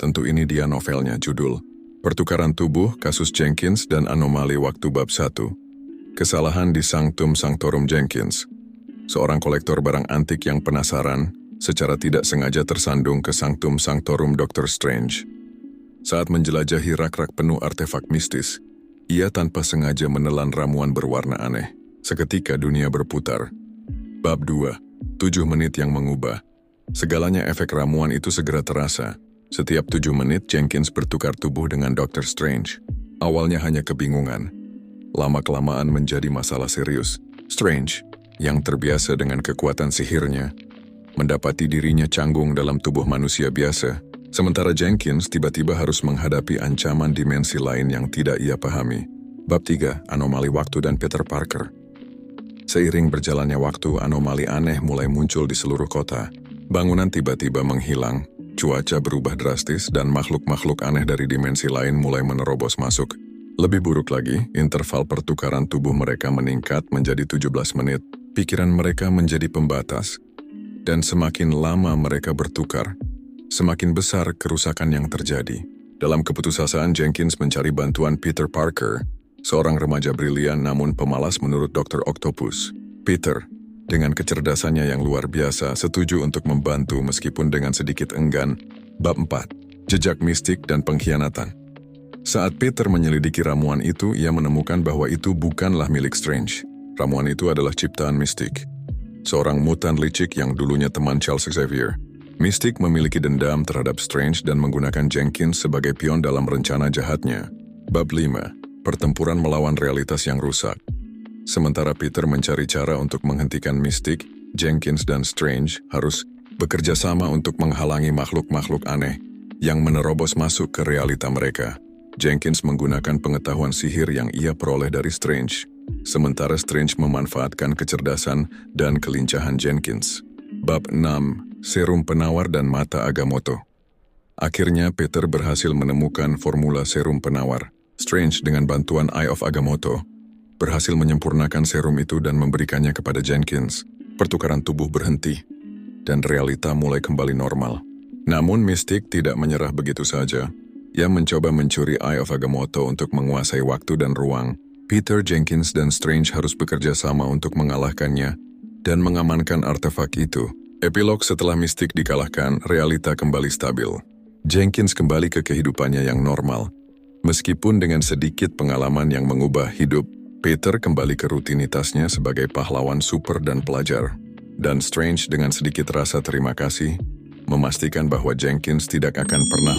tentu ini dia novelnya, judul Pertukaran Tubuh, Kasus Jenkins dan Anomali Waktu Bab 1. Kesalahan di Sanctum Sanctorum Jenkins. Seorang kolektor barang antik yang penasaran, secara tidak sengaja tersandung ke Sanctum Sanctorum Dr. Strange. Saat menjelajahi rak-rak penuh artefak mistis, ia tanpa sengaja menelan ramuan berwarna aneh. Seketika dunia berputar. Bab 2, 7 menit yang mengubah. Segalanya efek ramuan itu segera terasa. Setiap 7 menit Jenkins bertukar tubuh dengan Dr. Strange. Awalnya hanya kebingungan. Lama-kelamaan menjadi masalah serius. Strange, yang terbiasa dengan kekuatan sihirnya, mendapati dirinya canggung dalam tubuh manusia biasa. Sementara Jenkins tiba-tiba harus menghadapi ancaman dimensi lain yang tidak ia pahami. Bab 3, Anomali Waktu dan Peter Parker. Seiring berjalannya waktu, anomali aneh mulai muncul di seluruh kota. Bangunan tiba-tiba menghilang, cuaca berubah drastis, dan makhluk-makhluk aneh dari dimensi lain mulai menerobos masuk. Lebih buruk lagi, interval pertukaran tubuh mereka meningkat menjadi 17 menit. Pikiran mereka menjadi pembatas, dan semakin lama mereka bertukar, semakin besar kerusakan yang terjadi. Dalam keputusasaan, Jenkins mencari bantuan Peter Parker, seorang remaja brilian namun pemalas menurut Dr. Octopus. Peter, dengan kecerdasannya yang luar biasa, setuju untuk membantu meskipun dengan sedikit enggan. Bab 4, Jejak Mistik dan Pengkhianatan. Saat Peter menyelidiki ramuan itu, ia menemukan bahwa itu bukanlah milik Strange. Ramuan itu adalah ciptaan Mystique, seorang mutan licik yang dulunya teman Charles Xavier. Mystique memiliki dendam terhadap Strange dan menggunakan Jenkins sebagai pion dalam rencana jahatnya. Bab 5, Pertempuran melawan realitas yang rusak. Sementara Peter mencari cara untuk menghentikan Mystique, Jenkins dan Strange harus bekerja sama untuk menghalangi makhluk-makhluk aneh yang menerobos masuk ke realita mereka. Jenkins menggunakan pengetahuan sihir yang ia peroleh dari Strange, sementara Strange memanfaatkan kecerdasan dan kelincahan Jenkins. Bab 6, Serum Penawar dan Mata Agamotto. Akhirnya Peter berhasil menemukan formula serum penawar. Strange dengan bantuan Eye of Agamotto berhasil menyempurnakan serum itu dan memberikannya kepada Jenkins. Pertukaran tubuh berhenti, dan realita mulai kembali normal. Namun Mystique tidak menyerah begitu saja. Ia mencoba mencuri Eye of Agamotto untuk menguasai waktu dan ruang. Peter, Jenkins, dan Strange harus bekerja sama untuk mengalahkannya dan mengamankan artefak itu. Epilog: setelah Mystique dikalahkan, realita kembali stabil. Jenkins kembali ke kehidupannya yang normal. Meskipun dengan sedikit pengalaman yang mengubah hidup, Peter kembali ke rutinitasnya sebagai pahlawan super dan pelajar. Dan Strange dengan sedikit rasa terima kasih, memastikan bahwa Jenkins tidak akan pernah